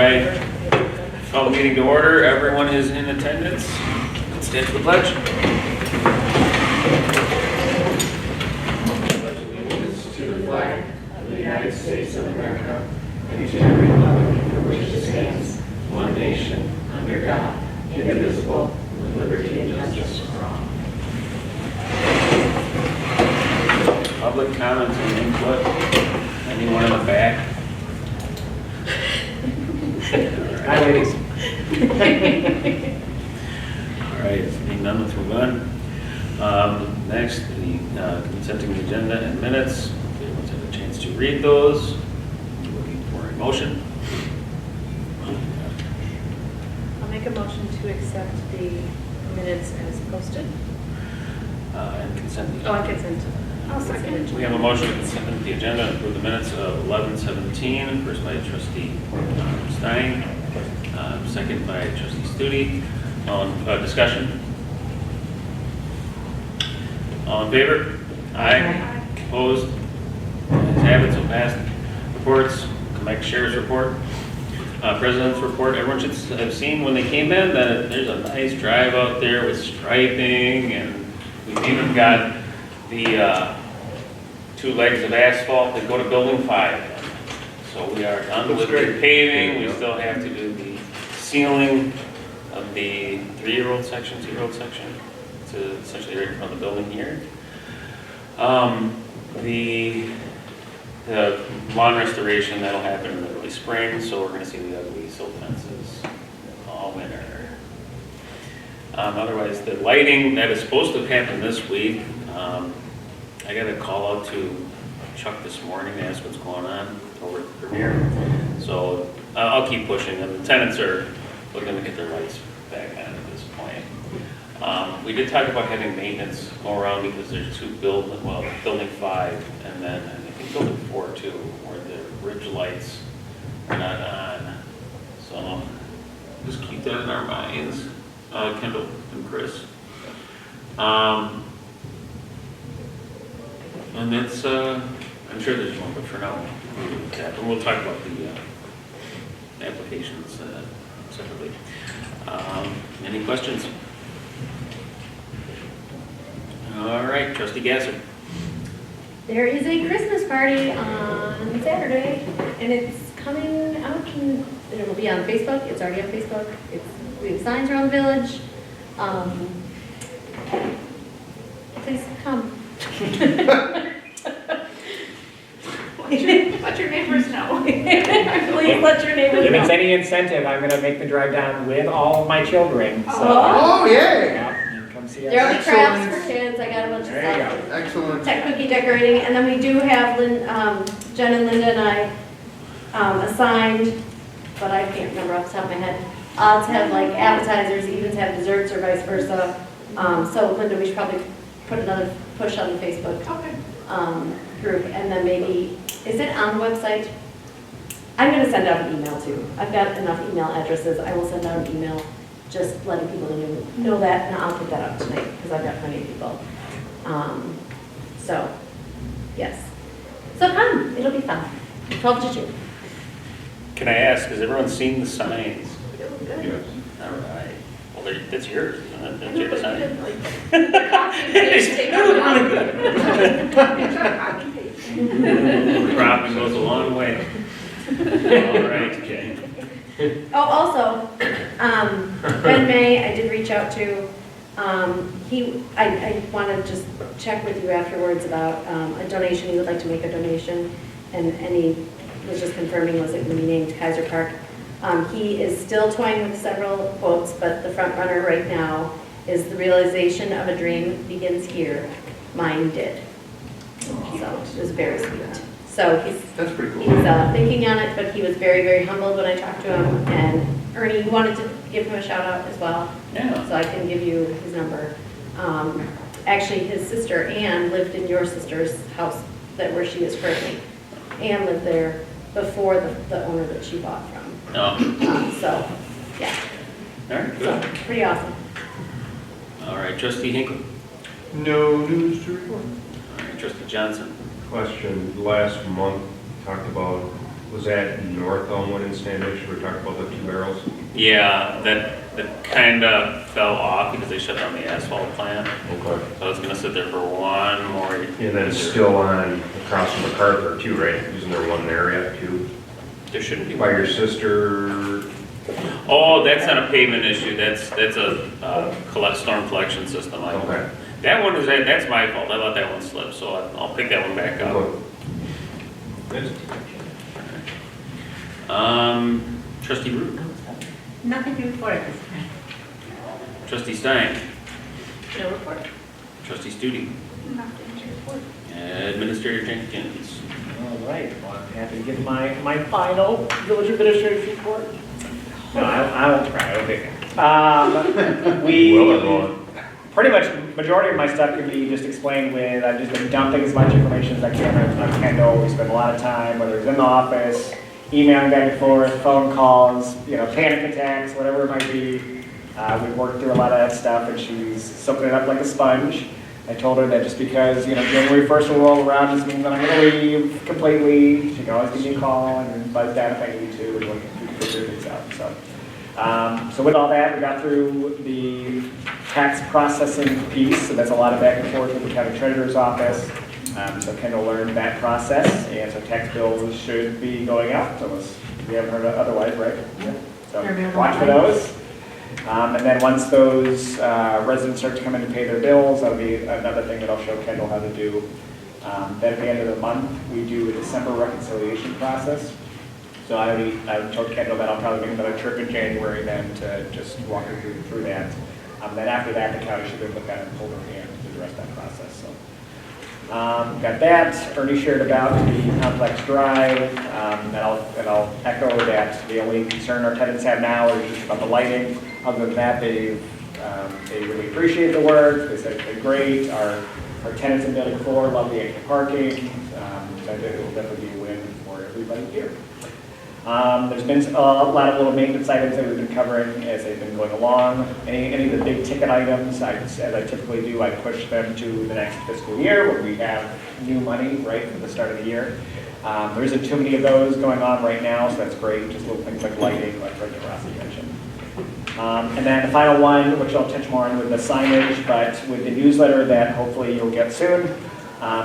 I call the meeting to order. Everyone is in attendance. Let's stand for the pledge. To the flag of the United States of America and to the republic for which it stands, one nation, under God, indivisible, with liberty and justice for all. Public comments and input. Anyone in the back? Hi, ladies. All right, seeing none, let's move on. Next, the consenting agenda and minutes. Everyone's had a chance to read those. Looking for a motion. I'll make a motion to accept the minutes as posted. And consent. Oh, I consent. I'll second. We have a motion to consent the agenda and approve the minutes of 11/17, first by trustee Stein, second by trustee Studi. Discussion? All in favor? Aye. Opposed? Ayes have it, so passed. Reports, Mike Sheriff's report, President's report. Everyone should have seen when they came in that there's a nice drive out there with striping, and we've even got the 2 legs of asphalt that go to building 5. So we are done with the paving. We still have to do the sealing of the 3-year-old section, 2-year-old section, to essentially right in front of the building here. The lawn restoration, that'll happen in the early spring, so we're gonna see the ugly silt fences all winter. Otherwise, the lighting, that is supposed to happen this week. I got a call out to Chuck this morning to ask what's going on over at Premier. So I'll keep pushing them. The tenants are looking to get their lights back on at this point. We did talk about having maintenance go around because there's 2 building 5 and then I think building 4 too, where the ridge lights are not on. So just keep that in our minds, Kendall and Chris. And it's, I'm sure there's one, but for now, we'll talk about the applications separately. Any questions? All right, trustee Gasser. There is a Christmas party on Saturday, and it's coming out, and it will be on Facebook. It's already on Facebook. We have signs around the village. Please come. Let your neighbors know. Please let your neighbors If it's know. any incentive, I'm gonna make the drive down with all of my children, so. Oh, yay! Yeah, you come see us. There'll be crafts for kids. I got a bunch of There you stuff. go. Excellent. Tech cookie decorating, and then we do have Jen and Linda and I assigned, but I can't remember off the top of my head. Odds have like appetizers, evens have desserts, or vice versa. So Linda, we should probably put another push on the Facebook group, and then maybe, is it on the website? I'm going to send out an email too. I've got enough email addresses. I will send out an email just letting people know that, and I'll put that up tonight because I've got plenty of people. So, yes. So come, it'll be fun. 12 to 2. Can I ask, has everyone seen the signs? It was good. Yes. All right. Well, that's yours, isn't it? That's your design. Cropping goes a long way. All right, okay. Oh, also, Ben May, I did reach out to. I want to just check with you afterwards about a donation. He would like to make a donation, and he was just confirming, was it going to be named Kaiser Park? He is still toying with several quotes, but the front runner right now is "The realization of a dream begins here. Mine did." So it was very sweet. So That's pretty cool. he's thinking on it, but he was very, very humbled when I talked to him. And Ernie wanted to give him a shout out as well. Yeah. So I can give you his number. Actually, his sister Ann lived in your sister's house where she is currently. Ann lived there before the owner that she bought from. Oh, So, yeah, all right, so good. pretty awesome. All right, trustee Hinkle. No news to report. All right, trustee Johnson. Question, last month, talked about Was that North Elmwood and Standish? We're talking about the 2 barrels? Yeah, that kind of fell off because they shut down the asphalt plant. Okay. So it's gonna sit there for one more year. And then it's still on across from MacArthur too, right? Isn't there one area too? There shouldn't be. By your sister? Oh, that's not a pavement issue, that's a storm collection system. Okay. That one is, that's my fault, I let that one slip, so I'll pick that one back up. Good. Trustee Root, Nothing to report at this time. trustee Stein, No report. trustee Studi, Nothing to report. administrator Jenkins. All right, well, I'm happy to give my final village administrative report. No, I won't cry, okay. Pretty much, majority of my stuff can be just explained with, I've just been dumping as much information as I can on Kendall. We spend a lot of time, whether it's in the office, emailing back and forth, phone calls, panic attacks, whatever it might be. We've worked through a lot of that stuff, and she's soaking it up like a sponge. I told her that just because, January 1st will roll around doesn't mean that I'm going to leave completely. She can always give me a call and buzz down if I need to, and we can figure things out. So with all that, we got through the tax processing piece, so that's a lot of back and forth with the county treasurer's office. So Kendall learned that process, and so tax bills should be going out, unless we haven't heard otherwise, right? Yeah. So watch for those. And then once those residents start to come in to pay their bills, that'll be another thing that I'll show Kendall how to do. Then at the end of the month, we do a December reconciliation process. So I told Kendall that I'll probably make another trip in January then to just walk her through that. Then after that, the county should be able to kind of hold her hand through the rest of that process. So got that. Ernie shared about the complex drive, and I'll echo that the only concern our tenants have now is just about the lighting. Other than that, they really appreciate the work. They said it's been great. Our tenants in building 4 love the extra parking. So I think it will definitely be a win for everybody here. There's been a lot of little maintenance items that we've been covering as they've been going along. Any of the big ticket items, as I typically do, I push them to the next fiscal year when we have new money, right, for the start of the year. There isn't too many of those going on right now, so that's great. Just little things like lighting, like Fred DeRossi mentioned. And then the final one, which I'll touch more on with the signage, but with the newsletter that hopefully you'll get soon,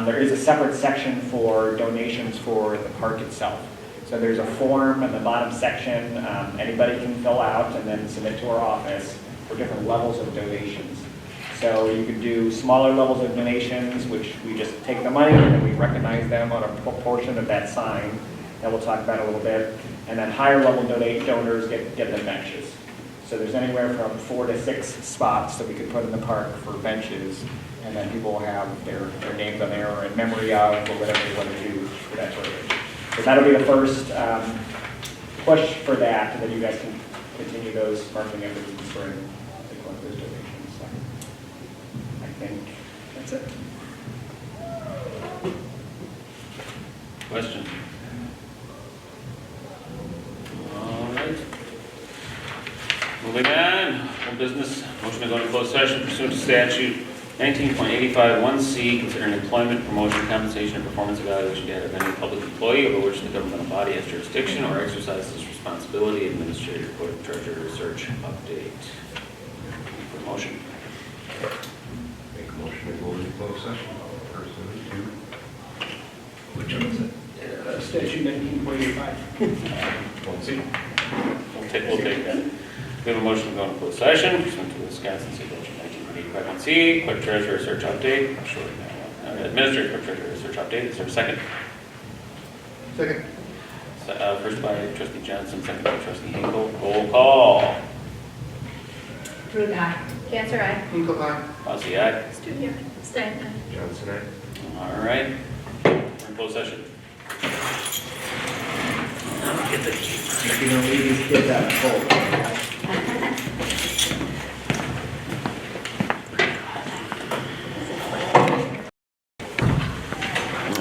there is a separate section for donations for the park itself. So there's a form in the bottom section anybody can fill out and then submit to our office for different levels of donations. So you could do smaller levels of donations, which we just take the money and then we recognize them on a proportion of that sign that we'll talk about a little bit. And then higher level donors get the benches. So there's anywhere from 4 to 6 spots that we could put in the park for benches, and then people will have their names on there or in memory of or whatever they want to do for that sort of thing. So that'll be the first push for that, and then you guys can continue those marketing efforts and storing those donations. So I think that's it. Question? All right. Moving on, old business, motion to go into closed session pursuant to statute 19.85(1)(c), considering employment, promotion, compensation, and performance evaluation data of any public employee over which the governmental body has jurisdiction or exercises responsibility, administrative report, treasurer, research, update. For motion. Make a motion to go into closed session. Pursuant to. Which one is it? Statute 19.85. 1C. We'll take that. We have a motion to go into closed session pursuant to Wisconsin State Statute 19.85(1)(c). Clerk treasurer research update. I'm short now. Administrative clerk treasurer research update. Is there a second? Second. First by trustee Johnson, second by trustee Hinkle. Roll call. Ruth, aye. Cancer, aye. Hinkle, aye. Bossy, aye. Studio, Stein, Johnson, aye. All right. We're in closed session. Get the key. If you don't leave these kids out cold.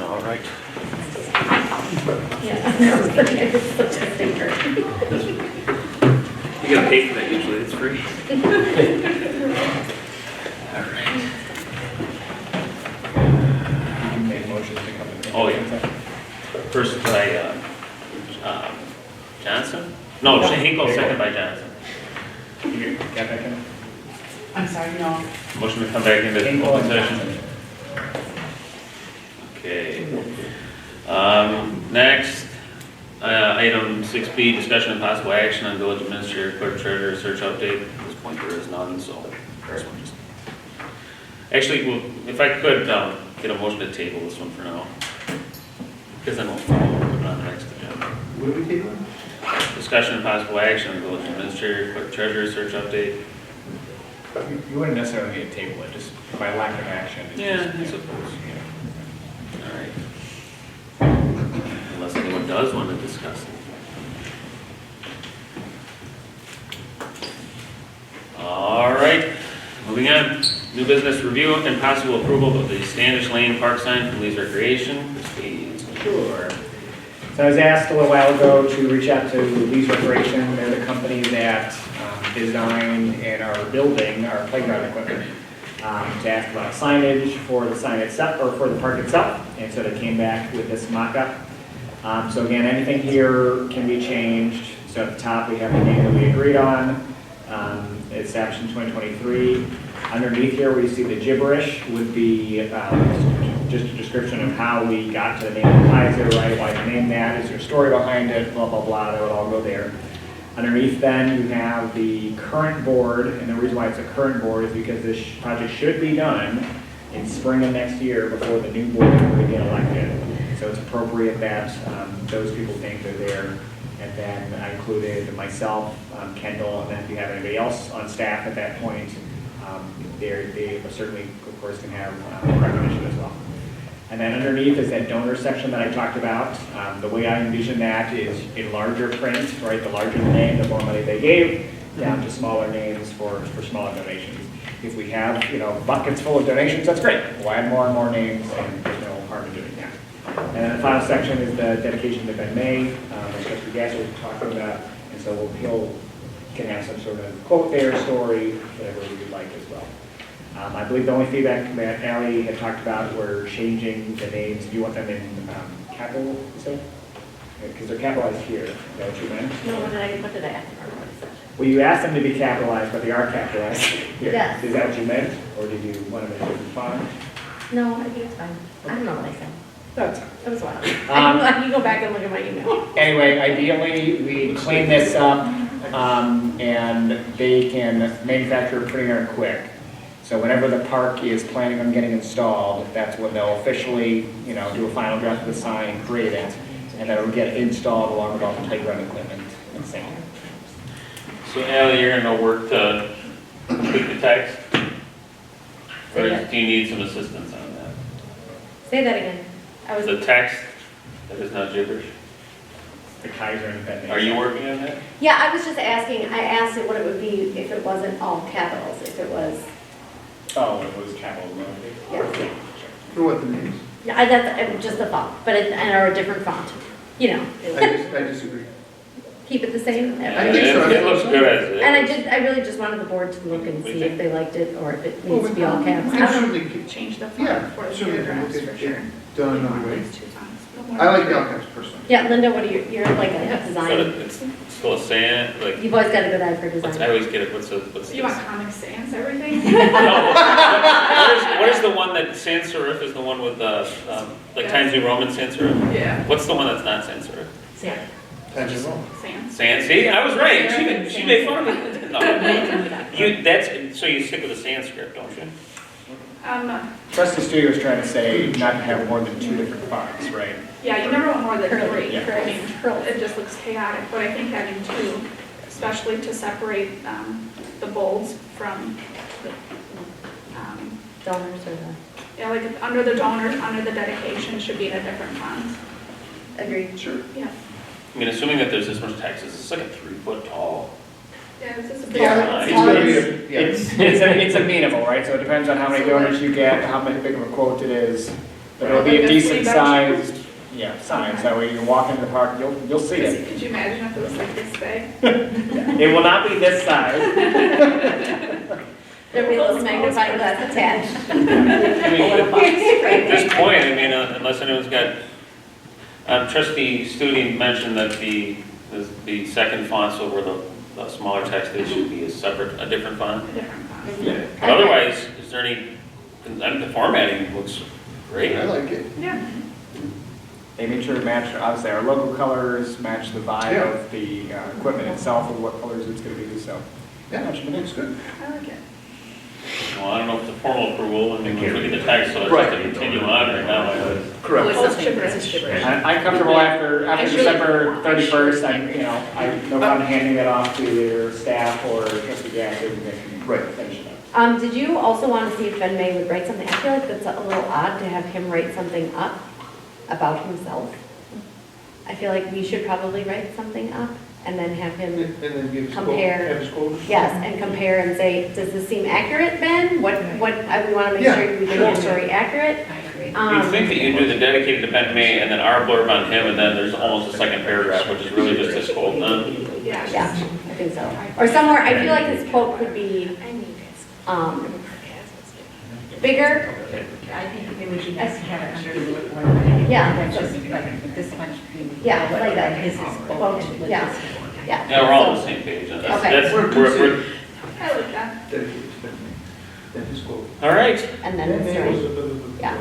All right. Yeah, it's such a thinker. You gotta pay for that usually, it's free. All right. You can make motions to come in. Oh, yeah. First by No, Hinkle, second by Johnson. You got that, Ken? I'm sorry, no. Motion to come back into Hinkle open and session. Johnson. Okay. Next, item 6B, discussion and possible action on village administrator, clerk treasurer search update. At this point, there is none, so this one just. Actually, well, if I could get a motion to table this one for now. Because then we'll put it on the next agenda. What are we tabling? Discussion and possible action on village administrator, clerk treasurer search update. You wouldn't necessarily need to table it, just by lack of action. it's Yeah, just, I suppose. All right. Unless anyone does want to discuss it. All right, moving on. New business review and possible approval of the Standish Lane Park sign from Lee's Recreation. Trustees. Sure. So I was asked a little while ago to reach out to Lee's Recreation. They're the company that designed and are building our playground equipment. To ask about signage for the sign itself, or for the park itself. And so they came back with this mock-up. So again, anything here can be changed. So at the top, we have the name that we agreed on. It's established in 2023. Underneath here, where you see the gibberish, would be just a description of how we got to the name of Kaiser, right? Why they named that, is there a story behind it, blah, blah, blah, that would all go there. Underneath then, you have the current board, and the reason why it's a current board is because this project should be done in spring of next year before the new board can get elected. So it's appropriate that those people's names are there. And then I included myself, Kendall, and then if you have anybody else on staff at that point, they certainly, of course, can have recognition as well. And then underneath is that donor section that I talked about. The way I envision that is in larger print, right? The larger the name, the more money they gave, down to smaller names for smaller donations. If we have, buckets full of donations, that's great. We'll add more and more names, and there's no harm in doing that. And then the final section is the dedication to Ben May, as Trustee Gasser was talking about. And so he'll can have some sort of quote there, story, whatever we would like as well. I believe the only feedback that Ally had talked about were changing the names. Do you want them in capital, you said? Because they're capitalized here. Is that what you meant? No, what did I ask for? Well, you asked them to be capitalized, but they are capitalized here. Yes. Is that what you meant? Or did you want them in a different font? No, I think it's fine. I don't know what I said. That's It was a while. I can go back and look at my email. Anyway, ideally, we clean this up, and they can manufacture it pretty darn quick. So whenever the park is planning on getting installed, that's when they'll officially, do a final draft of the sign, create it, and then it'll get installed along with all the playground equipment and same. So Allie, you're gonna work to tweak the text? Or do you need some assistance on that? Say that again. The text that is not gibberish? The Kaiser and Ben May. Are you working on that? Yeah, I was just asking, I asked it what it would be if it wasn't all capitals, if it was, Oh, it was capital. yeah. For what the names? Yeah, that's just a font, but or a different font, I disagree. Keep it the same. I think so. It looks good as it is. And I really just wanted the board to look and see if they liked it, or if it needs to be all caps. I certainly Change the Yeah, font for the certainly paragraphs can for get sure. it done another way. These two fonts. I like the all caps personally. Yeah, Linda, what are you're like a But design, it's still a sand, like, you've always got a good eye for I design. always get it, what's the? You want Comic Sans everything? No, what is the one that sans serif is the one with the, like Times New Roman sans serif? Yeah. What's the one that's not sans serif? Yeah. That's wrong. Sans. Sans, see, I was right, she made fun of it. No. So you stick with the Sanskrit, don't you? Trustee Studio is trying to say not to have more than 2 different fonts, right? Yeah, you never want more than Curly, 3. yeah. I mean, it just looks chaotic, but I think having 2, especially to separate the bolds from the, Donors or the, yeah, like under the donor, under the dedication should be in a different font. agreed. Sure. Yeah. I mean, assuming that there's this much text, is this like a 3-foot tall? Yeah, this is a Yeah. It's gonna be a- yeah. It's amenable, right? So it depends on how many donors you get, how big of a quote it is. But it'll be a decent sized, sign, so when you walk into the park, you'll see it. Could you imagine if it was like this big? It will not be this size. There'll be a little magnifying glass attached. I mean, at this point, I mean, unless anyone's got, Trustee Studi mentioned that the the second font, so where the smaller text is, should be a different font. Yeah. But otherwise, is there any, the formatting looks great. I like it. Yeah. They made sure to match, obviously, our logo colors, match the vibe Yeah. of the equipment itself and what colors it's gonna be, so. Yeah, it looks good. I like it. Well, I don't know if it's a formal approval, I mean, we look at the text, so it's Right. just to continue on right now. Correct. Oh, it's gibberish. I'm comfortable after Actually, December 31st, I'm no problem handing it off to either staff or trustee Gassick, and they can Right. finish it up. Did you also want to see if Ben May would write something? I feel like that's a little odd to have him write something up about himself. I feel like we should probably write something up and then have him, And then give his quote, Compare. have his quote. yes, and compare and say, does this seem accurate, Ben? We want to make Yeah, sure we get sure. the story accurate. I agree. You'd think that you do the dedicated to Ben May, and then our blurb on him, and then there's almost a second paragraph, which is really just his quote. Yeah. Yeah, I think so. Or somewhere, I feel like his quote could be I need bigger. I think it would be nice to have it under the one. Yeah. Just like this much. Yeah, like that. His is Quote, spoken. yeah. Yeah. Yeah, we're all on the So- same page, and Okay. that's, We're we're, I like that. Dedicated to Ben May. Then his quote. all right, And then Ben the May story. was a bit of a- Yeah.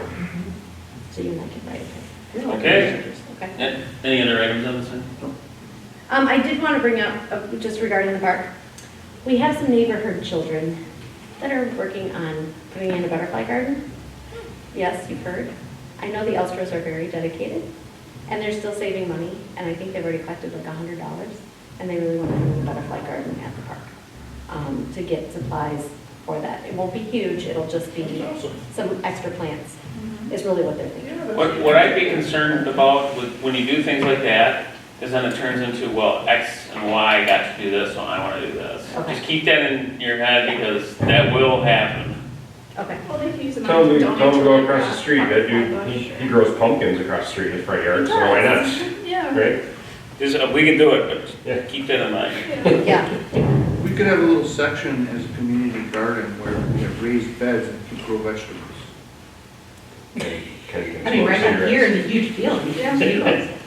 So you and I can write it. Okay. Okay. Any other items on this one? I did want to bring up, just regarding the park, we have some neighborhood children that are working on putting in a butterfly garden. Yes, you've heard. I know the Elstros are very dedicated, and they're still saving money, and I think they've already collected like $100, and they really want to do a butterfly garden at the park, to get supplies for that. It won't be huge, it'll just be some extra plants, is really what they're thinking. What I'd be concerned about with, when you do things like that, is then it turns into, well, X and Y got to do this, so I want to do this. Okay. Just keep that in your head, because that will happen. Okay. Well, they can use the Tell money them, to tell them to go donate to across the street, that dude, he grows pumpkins across the street in his front yard, so why not, Yeah. right? Just, we can do it, Yeah. but keep that in mind. Yeah, We could have a little section as a community garden where we have raised beds and you grow vegetables. I mean, right up here in the huge field. Yeah.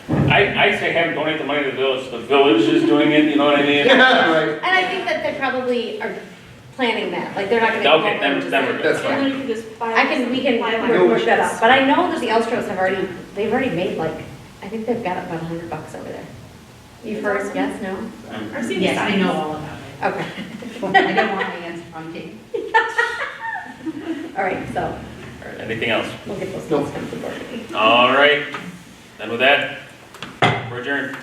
I'd say have them donate the money to the village, the village is doing it, you know what I mean? Right. and I think that they probably are planning that, like, they're not gonna. Okay, then we're good. That's And fine. then you can just buy. We can No work that issues. out, but I know that the Elstros they've already made like, I think they've got about $100 over there. You've heard, yes, no? I've seen the Yes, I signs. know all about it. Okay, I don't want my hands on tape. all right, so Anything else? we'll get those No. things come to the board. All right, then with that, we're adjourned.